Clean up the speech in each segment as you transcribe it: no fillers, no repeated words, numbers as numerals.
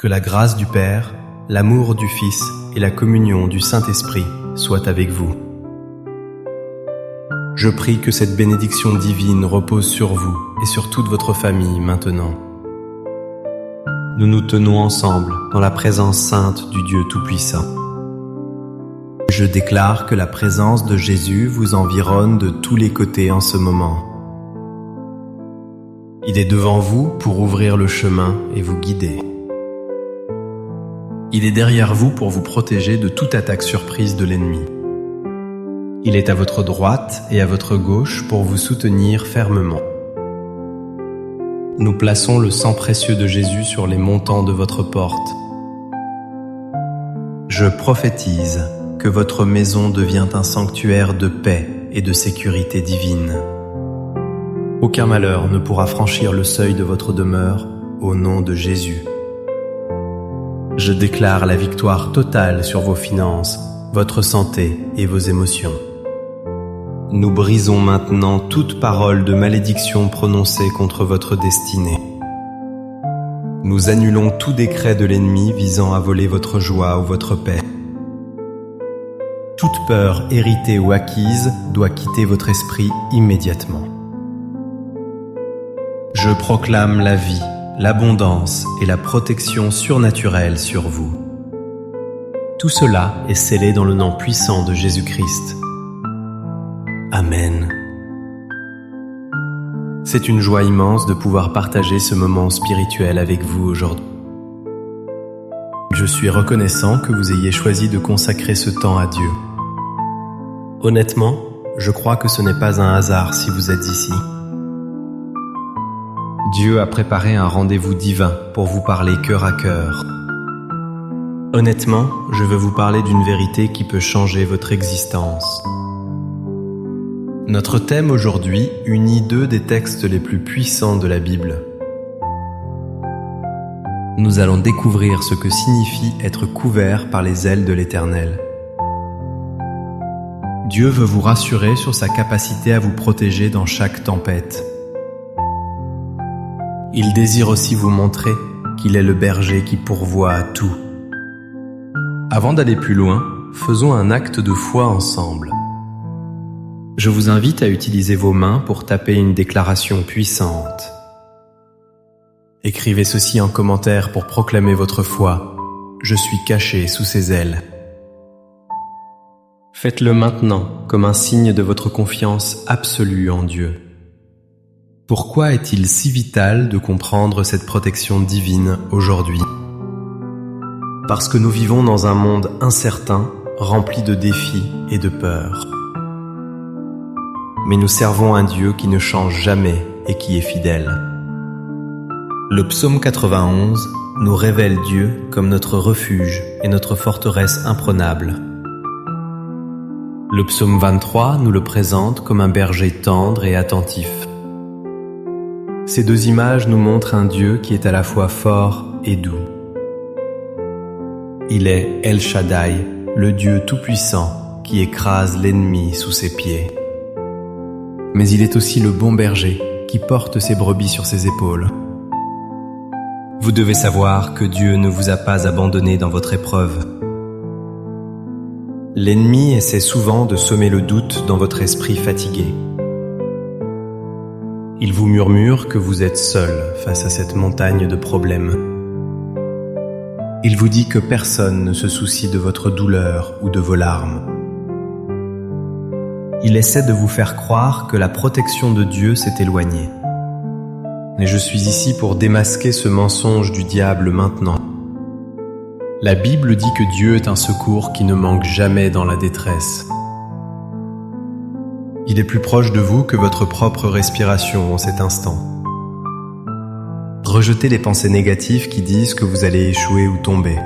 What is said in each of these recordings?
Que la grâce du Père, l'amour du Fils et la communion du Saint-Esprit soient avec vous. Je prie que cette bénédiction divine repose sur vous et sur toute votre famille maintenant. Nous nous tenons ensemble dans la présence sainte du Dieu Tout-Puissant. Je déclare que la présence de Jésus vous environne de tous les côtés en ce moment. Il est devant vous pour ouvrir le chemin et vous guider. Il est derrière vous pour vous protéger de toute attaque surprise de l'ennemi. Il est à votre droite et à votre gauche pour vous soutenir fermement. Nous plaçons le sang précieux de Jésus sur les montants de votre porte. Je prophétise que votre maison devient un sanctuaire de paix et de sécurité divine. Aucun malheur ne pourra franchir le seuil de votre demeure au nom de Jésus. Je déclare la victoire totale sur vos finances, votre santé et vos émotions. Nous brisons maintenant toute parole de malédiction prononcée contre votre destinée. Nous annulons tout décret de l'ennemi visant à voler votre joie ou votre paix. Toute peur héritée ou acquise doit quitter votre esprit immédiatement. Je proclame la vie, l'abondance et la protection surnaturelle sur vous. Tout cela est scellé dans le nom puissant de Jésus-Christ. Amen. C'est une joie immense de pouvoir partager ce moment spirituel avec vous aujourd'hui. Je suis reconnaissant que vous ayez choisi de consacrer ce temps à Dieu. Honnêtement, je crois que ce n'est pas un hasard si vous êtes ici. Dieu a préparé un rendez-vous divin pour vous parler cœur à cœur. Honnêtement, je veux vous parler d'une vérité qui peut changer votre existence. Notre thème aujourd'hui unit deux des textes les plus puissants de la Bible. Nous allons découvrir ce que signifie être couvert par les ailes de l'Éternel. Dieu veut vous rassurer sur sa capacité à vous protéger dans chaque tempête. Il désire aussi vous montrer qu'il est le berger qui pourvoit à tout. Avant d'aller plus loin, faisons un acte de foi ensemble. Je vous invite à utiliser vos mains pour taper une déclaration puissante. Écrivez ceci en commentaire pour proclamer votre foi. Je suis caché sous ses ailes. Faites-le maintenant comme un signe de votre confiance absolue en Dieu. Pourquoi est-il si vital de comprendre cette protection divine aujourd'hui? Parce que nous vivons dans un monde incertain, rempli de défis et de peurs. Mais nous servons un Dieu qui ne change jamais et qui est fidèle. Le psaume 91 nous révèle Dieu comme notre refuge et notre forteresse imprenable. Le psaume 23 nous le présente comme un berger tendre et attentif. Ces deux images nous montrent un Dieu qui est à la fois fort et doux. Il est El Shaddai, le Dieu tout-puissant qui écrase l'ennemi sous ses pieds. Mais il est aussi le bon berger qui porte ses brebis sur ses épaules. Vous devez savoir que Dieu ne vous a pas abandonné dans votre épreuve. L'ennemi essaie souvent de semer le doute dans votre esprit fatigué. Il vous murmure que vous êtes seul face à cette montagne de problèmes. Il vous dit que personne ne se soucie de votre douleur ou de vos larmes. Il essaie de vous faire croire que la protection de Dieu s'est éloignée. Mais je suis ici pour démasquer ce mensonge du diable maintenant. La Bible dit que Dieu est un secours qui ne manque jamais dans la détresse. Il est plus proche de vous que votre propre respiration en cet instant. Rejetez les pensées négatives qui disent que vous allez échouer ou tomber.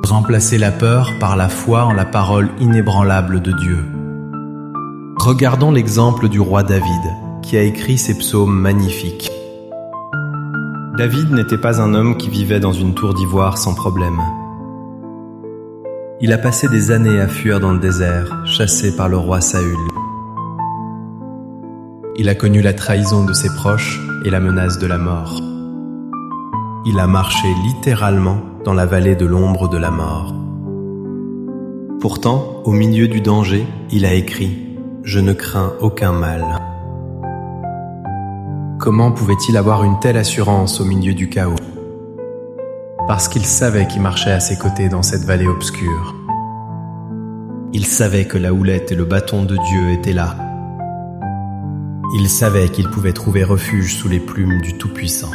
Remplacez la peur par la foi en la parole inébranlable de Dieu. Regardons l'exemple du roi David, qui a écrit ces psaumes magnifiques. David n'était pas un homme qui vivait dans une tour d'ivoire sans problème. Il a passé des années à fuir dans le désert, chassé par le roi Saül. Il a connu la trahison de ses proches et la menace de la mort. Il a marché littéralement dans la vallée de l'ombre de la mort. Pourtant, au milieu du danger, il a écrit « Je ne crains aucun mal ». Comment pouvait-il avoir une telle assurance au milieu du chaos? Parce qu'il savait qui marchait à ses côtés dans cette vallée obscure. Il savait que la houlette et le bâton de Dieu étaient là. Il savait qu'il pouvait trouver refuge sous les plumes du Tout-Puissant.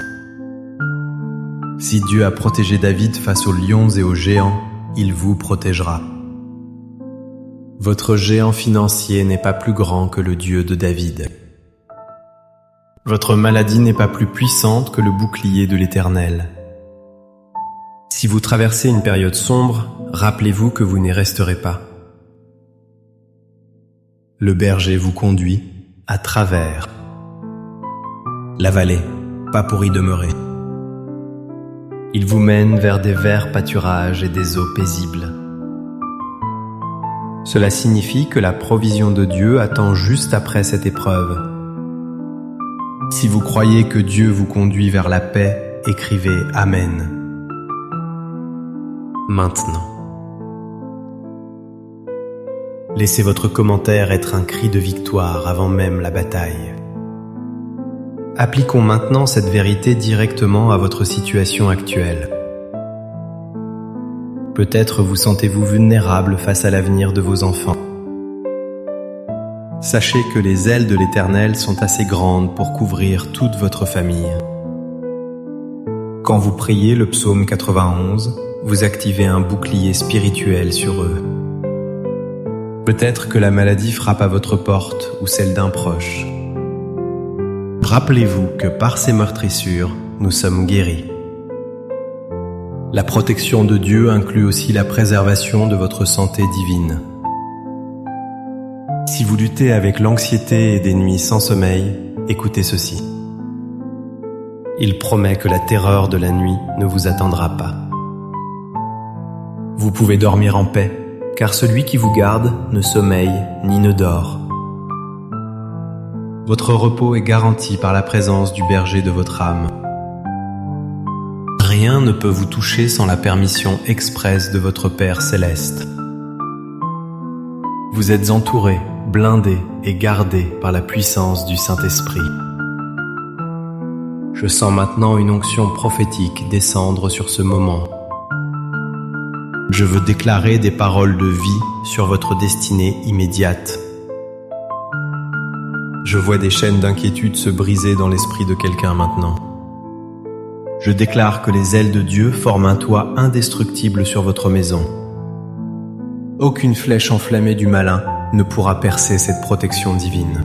Si Dieu a protégé David face aux lions et aux géants, il vous protégera. Votre géant financier n'est pas plus grand que le Dieu de David. Votre maladie n'est pas plus puissante que le bouclier de l'Éternel. Si vous traversez une période sombre, rappelez-vous que vous n'y resterez pas. Le berger vous conduit à travers la vallée, pas pour y demeurer. Il vous mène vers des verts pâturages et des eaux paisibles. Cela signifie que la provision de Dieu attend juste après cette épreuve. Si vous croyez que Dieu vous conduit vers la paix, écrivez « Amen ». Maintenant. Laissez votre commentaire être un cri de victoire avant même la bataille. Appliquons maintenant cette vérité directement à votre situation actuelle. Peut-être vous sentez-vous vulnérable face à l'avenir de vos enfants. Sachez que les ailes de l'Éternel sont assez grandes pour couvrir toute votre famille. Quand vous priez le psaume 91, vous activez un bouclier spirituel sur eux. Peut-être que la maladie frappe à votre porte ou celle d'un proche. Rappelez-vous que par ces meurtrissures, nous sommes guéris. La protection de Dieu inclut aussi la préservation de votre santé divine. Si vous luttez avec l'anxiété et des nuits sans sommeil, écoutez ceci. Il promet que la terreur de la nuit ne vous attendra pas. Vous pouvez dormir en paix, car celui qui vous garde ne sommeille ni ne dort. Votre repos est garanti par la présence du berger de votre âme. Rien ne peut vous toucher sans la permission expresse de votre Père céleste. Vous êtes entouré, blindé et gardé par la puissance du Saint-Esprit. Je sens maintenant une onction prophétique descendre sur ce moment. Je veux déclarer des paroles de vie sur votre destinée immédiate. Je vois des chaînes d'inquiétude se briser dans l'esprit de quelqu'un maintenant. Je déclare que les ailes de Dieu forment un toit indestructible sur votre maison. Aucune flèche enflammée du malin ne pourra percer cette protection divine.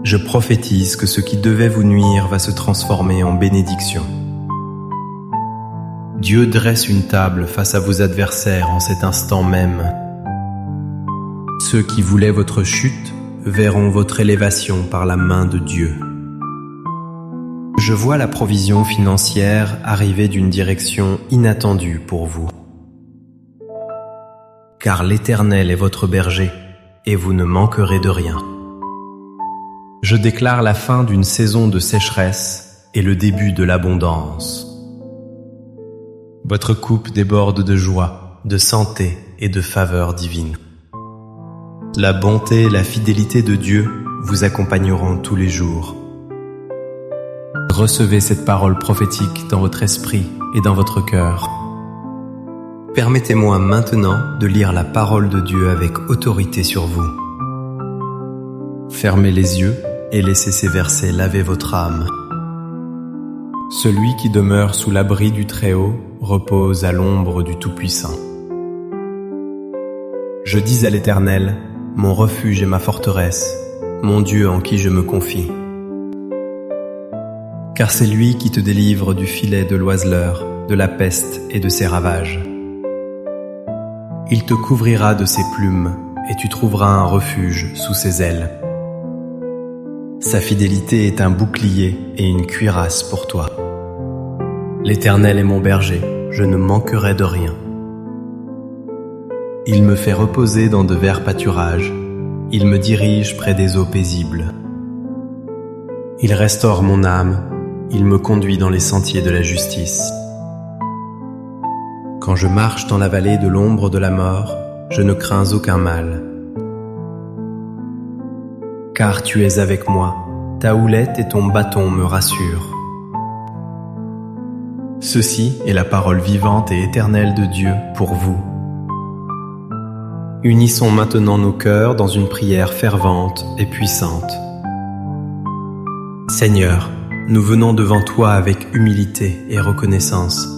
Je prophétise que ce qui devait vous nuire va se transformer en bénédiction. Dieu dresse une table face à vos adversaires en cet instant même. Ceux qui voulaient votre chute verront votre élévation par la main de Dieu. Je vois la provision financière arriver d'une direction inattendue pour vous. Car l'Éternel est votre berger, et vous ne manquerez de rien. Je déclare la fin d'une saison de sécheresse et le début de l'abondance. Votre coupe déborde de joie, de santé et de faveur divine. La bonté et la fidélité de Dieu vous accompagneront tous les jours. Recevez cette parole prophétique dans votre esprit et dans votre cœur. Permettez-moi maintenant de lire la parole de Dieu avec autorité sur vous. Fermez les yeux et laissez ces versets laver votre âme. Celui qui demeure sous l'abri du Très-Haut repose à l'ombre du Tout-Puissant. Je dis à l'Éternel, mon refuge et ma forteresse, mon Dieu en qui je me confie. Car c'est lui qui te délivre du filet de l'oiseleur, de la peste et de ses ravages. Il te couvrira de ses plumes, et tu trouveras un refuge sous ses ailes. Sa fidélité est un bouclier et une cuirasse pour toi. L'Éternel est mon berger, je ne manquerai de rien. Il me fait reposer dans de verts pâturages, il me dirige près des eaux paisibles. Il restaure mon âme, il me conduit dans les sentiers de la justice. Quand je marche dans la vallée de l'ombre de la mort, je ne crains aucun mal. Car tu es avec moi, ta houlette et ton bâton me rassurent. Ceci est la parole vivante et éternelle de Dieu pour vous. Unissons maintenant nos cœurs dans une prière fervente et puissante. Seigneur, nous venons devant toi avec humilité et reconnaissance.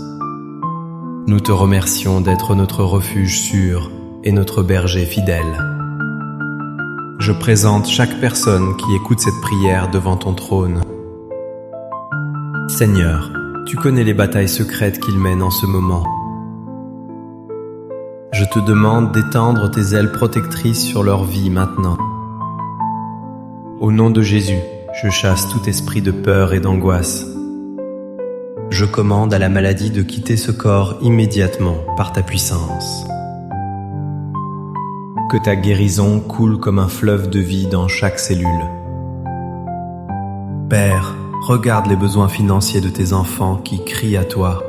Nous te remercions d'être notre refuge sûr et notre berger fidèle. Je présente chaque personne qui écoute cette prière devant ton trône. Seigneur, tu connais les batailles secrètes qu'ils mènent en ce moment. Je te demande d'étendre tes ailes protectrices sur leur vie maintenant. Au nom de Jésus, je chasse tout esprit de peur et d'angoisse. Je commande à la maladie de quitter ce corps immédiatement par ta puissance. Que ta guérison coule comme un fleuve de vie dans chaque cellule. Père, regarde les besoins financiers de tes enfants qui crient à toi.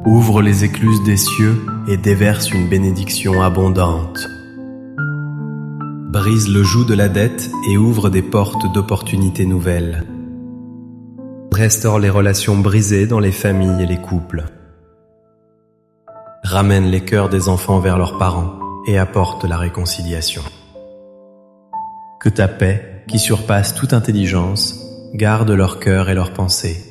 Ouvre les écluses des cieux et déverse une bénédiction abondante. Brise le joug de la dette et ouvre des portes d'opportunités nouvelles. Restaure les relations brisées dans les familles et les couples. Ramène les cœurs des enfants vers leurs parents et apporte la réconciliation. Que ta paix, qui surpasse toute intelligence, garde leur cœur et leurs pensées.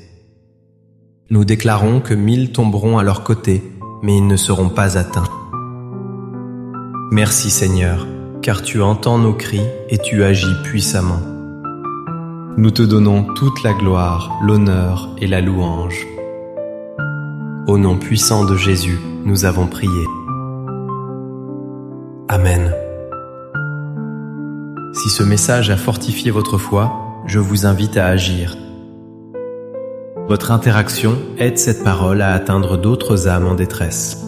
Nous déclarons que 1000 tomberont à leur côté, mais ils ne seront pas atteints. Merci Seigneur, car tu entends nos cris et tu agis puissamment. Nous te donnons toute la gloire, l'honneur et la louange. Au nom puissant de Jésus, nous avons prié. Amen. Si ce message a fortifié votre foi, je vous invite à agir. Votre interaction aide cette parole à atteindre d'autres âmes en détresse.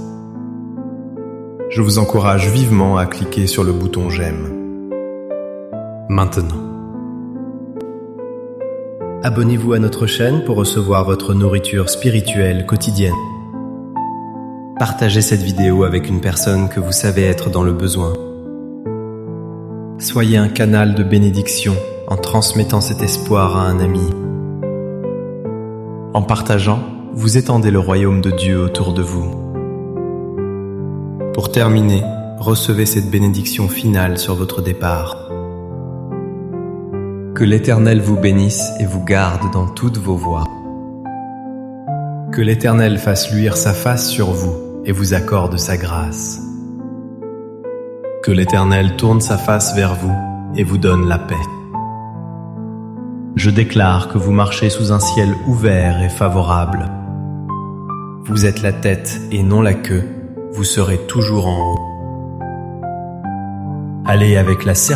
Je vous encourage vivement à cliquer sur le bouton j'aime. Maintenant. Abonnez-vous à notre chaîne pour recevoir votre nourriture spirituelle quotidienne. Partagez cette vidéo avec une personne que vous savez être dans le besoin. Soyez un canal de bénédiction en transmettant cet espoir à un ami. En partageant, vous étendez le royaume de Dieu autour de vous. Pour terminer, recevez cette bénédiction finale sur votre départ. Que l'Éternel vous bénisse et vous garde dans toutes vos voies. Que l'Éternel fasse luire sa face sur vous et vous accorde sa grâce. Que l'Éternel tourne sa face vers vous et vous donne la paix. Je déclare que vous marchez sous un ciel ouvert et favorable. Vous êtes la tête et non la queue, vous serez toujours en haut. Allez avec la certitude